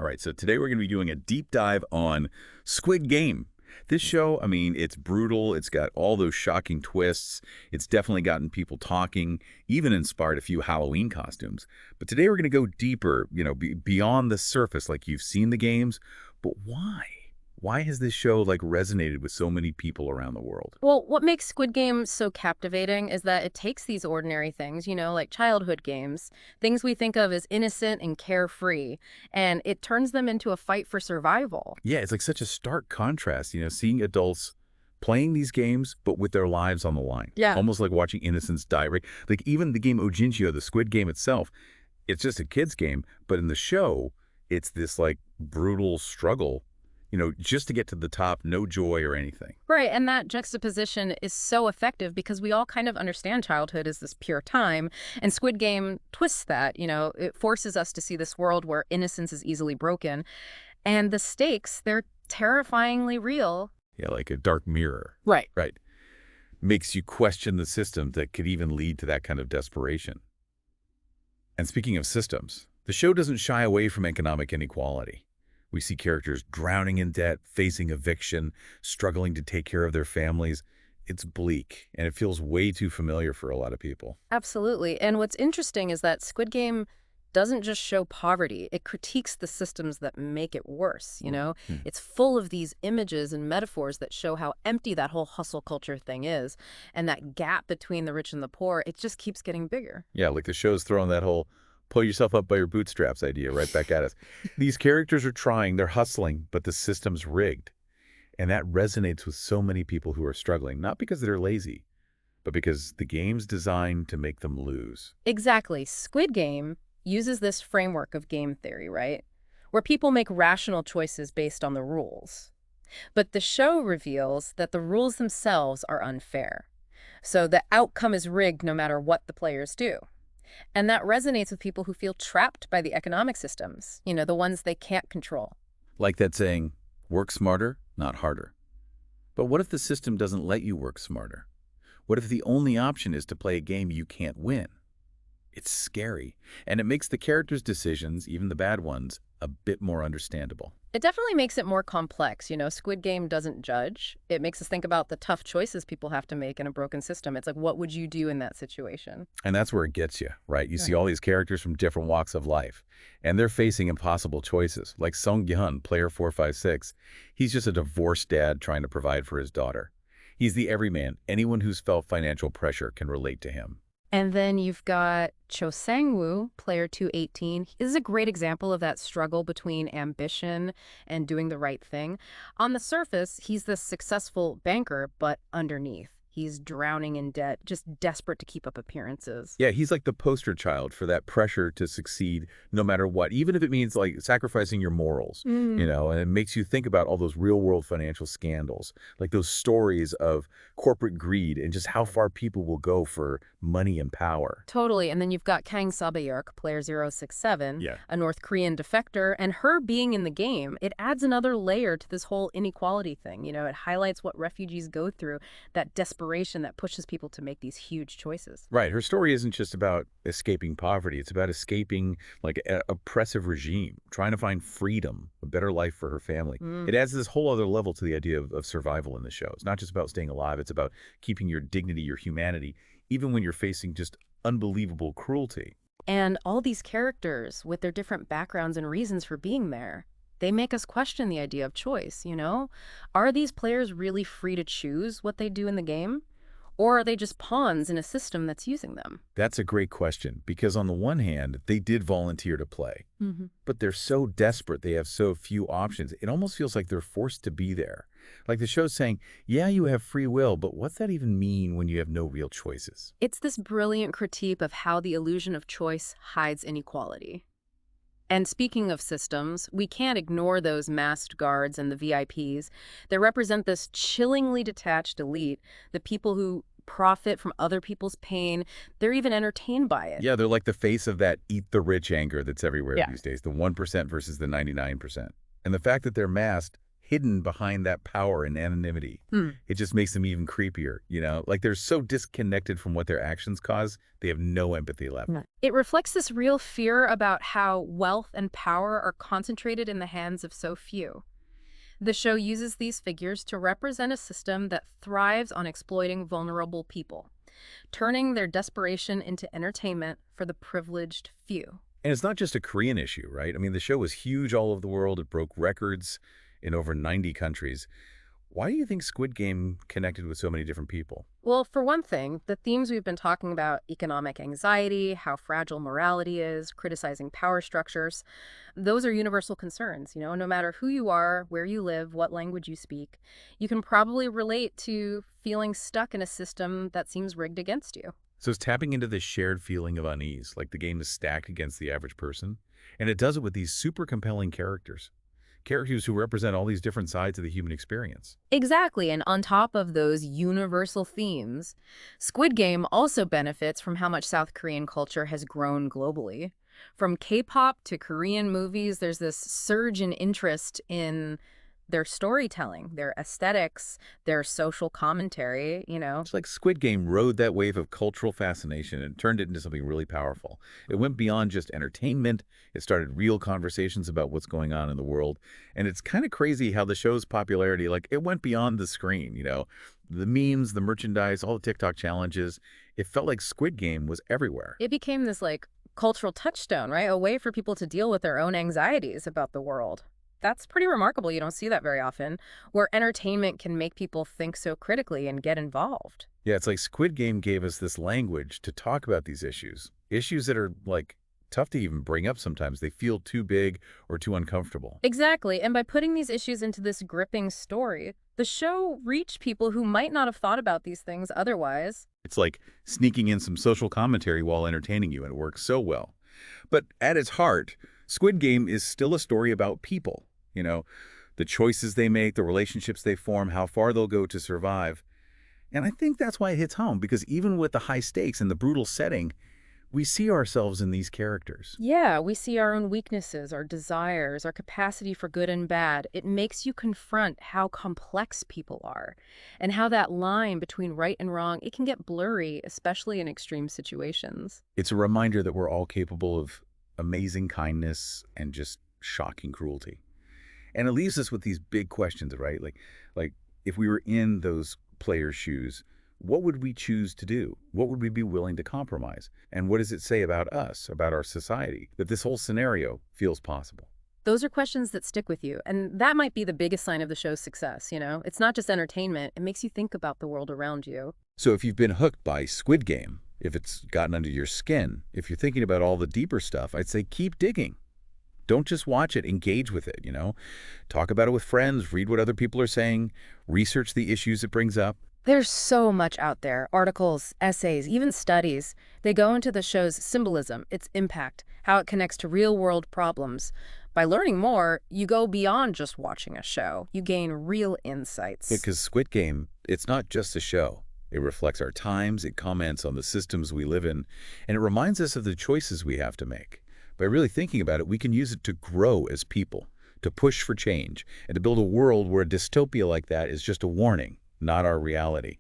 All right, so today we're going to be doing a deep dive on Squid Game. This show, I mean, it's brutal. It's got all those shocking twists. It's definitely gotten people talking, even inspired a few Halloween costumes. But today we're going to go deeper, beyond the surface, like you've seen the games. But why? Why has this show resonated with so many people around the world? Well, what makes Squid Game so captivating is that it takes these ordinary things, like childhood games, things we think of as innocent and carefree, and it turns them into a fight for survival. Yeah, it's like such a stark contrast, seeing adults playing these games, but with their lives on the line. Yeah. Almost like watching innocence die, right? Like even the game Ojinshio, the Squid Game itself, it's just a kid's game, but in the show, it's this brutal struggle, just to get to the top, no joy or anything. Right, and that juxtaposition is so effective because we all kind of understand childhood as this pure time, and Squid Game twists that, it forces us to see this world where innocence is easily broken, and the stakes, they're terrifyingly real. Yeah, like a dark mirror. Right. Right. Makes you question the system that could even lead to that kind of desperation. And speaking of systems, the show doesn't shy away from economic inequality. We see characters drowning in debt, facing eviction, struggling to take care of their families. It's bleak, and it feels way too familiar for a lot of people. Absolutely. And what's interesting is that Squid Game doesn't just show poverty, it critiques the systems that make it worse. It's full of these images and metaphors that show how empty that whole hustle culture thing is. And that gap between the rich and the poor, it just keeps getting bigger. Yeah, like the show's throwing that whole pull yourself up by your bootstraps idea right back at us. These characters are trying, they're hustling, but the system's rigged. And that resonates with so many people who are struggling, not because they're lazy, but because the game's designed to make them lose. Exactly. Squid Game uses this framework of game theory, right? Where people make rational choices based on the rules. But the show reveals that the rules themselves are unfair. So the outcome is rigged no matter what the players do. And that resonates with people who feel trapped by the economic systems, the ones they can't control. Like that saying, work smarter, not harder. But what if the system doesn't let you work smarter? What if the only option is to play a game you can't win? It's scary, and it makes the characters' decisions, even the bad ones, a bit more understandable. It definitely makes it more complex. Squid Game doesn't judge. It makes us think about the tough choices people have to make in a broken system. It's like, what would you do in that situation? And that's where it gets you, right? You see all these characters from different walks of life, and they're facing impossible choices. Like Sung Gi-hun, player 456. He's just a divorced dad trying to provide for his daughter. He's the everyman. Anyone who's felt financial pressure can relate to him. And then you've got Cho Sang-woo, player 218. This is a great example of that struggle between ambition and doing the right thing. On the surface, he's this successful banker, but underneath, he's drowning in debt, just desperate to keep up appearances. Yeah, he's like the poster child for that pressure to succeed no matter what, even if it means sacrificing your morals, and it makes you think about all those real-world financial scandals, like those stories of corporate greed and just how far people will go for money and power. Totally. And then you've got Kang Sabayerk, player 067, Yeah. a North Korean defector, and her being in the game, it adds another layer to this whole inequality thing. It highlights what refugees go through, that desperation that pushes people to make these huge choices. Right. Her story isn't just about escaping poverty. It's about escaping an oppressive regime, trying to find freedom, a better life for her family. It adds this whole other level to the idea of survival in the show. It's not just about staying alive. It's about keeping your dignity, your humanity, even when you're facing just unbelievable cruelty. And all these characters, with their different backgrounds and reasons for being there, they make us question the idea of choice. Are these players really free to choose what they do in the game? Or are they just pawns in a system that's using them? That's a great question, because on the one hand, they did volunteer to play, but they're so desperate, they have so few options. It almost feels like they're forced to be there. Like the show's saying, yeah, you have free will, but what's that even mean when you have no real choices? It's this brilliant critique of how the illusion of choice hides inequality. And speaking of systems, we can't ignore those masked guards and the VIPs. They represent this chillingly detached elite, the people who profit from other people's pain. They're even entertained by it. Yeah, they're like the face of that eat the rich anger that's everywhere these days, the 1% versus the 99%. And the fact that they're masked hidden behind that power and anonymity. Hmm. It just makes them even creepier, you know? Like they're so disconnected from what their actions cause, they have no empathy left. Right. It reflects this real fear about how wealth and power are concentrated in the hands of so few. The show uses these figures to represent a system that thrives on exploiting vulnerable people, turning their desperation into entertainment for the privileged few. And it's not just a Korean issue, right? I mean, the show was huge all over the world. It broke records in over 90 countries. Why do you think Squid Game connected with so many different people? Well, for one thing, the themes we've been talking about, economic anxiety, how fragile morality is, criticizing power structures, those are universal concerns. No matter who you are, where you live, what language you speak, you can probably relate to feeling stuck in a system that seems rigged against you. So it's tapping into this shared feeling of unease, like the game is stacked against the average person. And it does it with these super compelling characters. Characters who represent all these different sides of the human experience. Exactly, and on top of those universal themes, Squid Game also benefits from how much South Korean culture has grown globally. From K-pop to Korean movies, there's this surge in interest in their storytelling, their aesthetics, their social commentary. It's like Squid Game rode that wave of cultural fascination and turned it into something really powerful. It went beyond just entertainment. It started real conversations about what's going on in the world. And it's kind of crazy how the show's popularity, like, it went beyond the screen, you know? The memes, the merchandise, all the TikTok challenges. It felt like Squid Game was everywhere. It became this, like, cultural touchstone, right? A way for people to deal with their own anxieties about the world. That's pretty remarkable. You don't see that very often, where entertainment can make people think so critically and get involved. Yeah, it's like Squid Game gave us this language to talk about these issues. Issues that are, like, tough to even bring up sometimes. They feel too big or too uncomfortable. Exactly. And by putting these issues into this gripping story, the show reached people who might not have thought about these things otherwise. It's like sneaking in some social commentary while entertaining you, and it works so well. But at its heart, Squid Game is still a story about people. You know, the choices they make, the relationships they form, how far they'll go to survive. And I think that's why it hits home, because even with the high stakes and the brutal setting, we see ourselves in these characters. Yeah, we see our own weaknesses, our desires, our capacity for good and bad. It makes you confront how complex people are and how that line between right and wrong, it can get blurry, especially in extreme situations. It's a reminder that we're all capable of amazing kindness and just shocking cruelty. And it leaves us with these big questions, right? Like if we were in those players' shoes, what would we choose to do? What would we be willing to compromise? And what does it say about us, about our society, that this whole scenario feels possible? Those are questions that stick with you, and that might be the biggest sign of the show's success. It's not just entertainment, it makes you think about the world around you. So if you've been hooked by Squid Game, if it's gotten under your skin, if you're thinking about all the deeper stuff, I'd say keep digging. Don't just watch it, engage with it, you know? Talk about it with friends, read what other people are saying, research the issues it brings up. There's so much out there, articles, essays, even studies. They go into the show's symbolism, its impact, how it connects to real-world problems. By learning more, you go beyond just watching a show. You gain real insights. Because Squid Game, it's not just a show. It reflects our times, it comments on the systems we live in, and it reminds us of the choices we have to make. By really thinking about it, we can use it to grow as people, to push for change, and to build a world where a dystopia like that is just a warning, not our reality.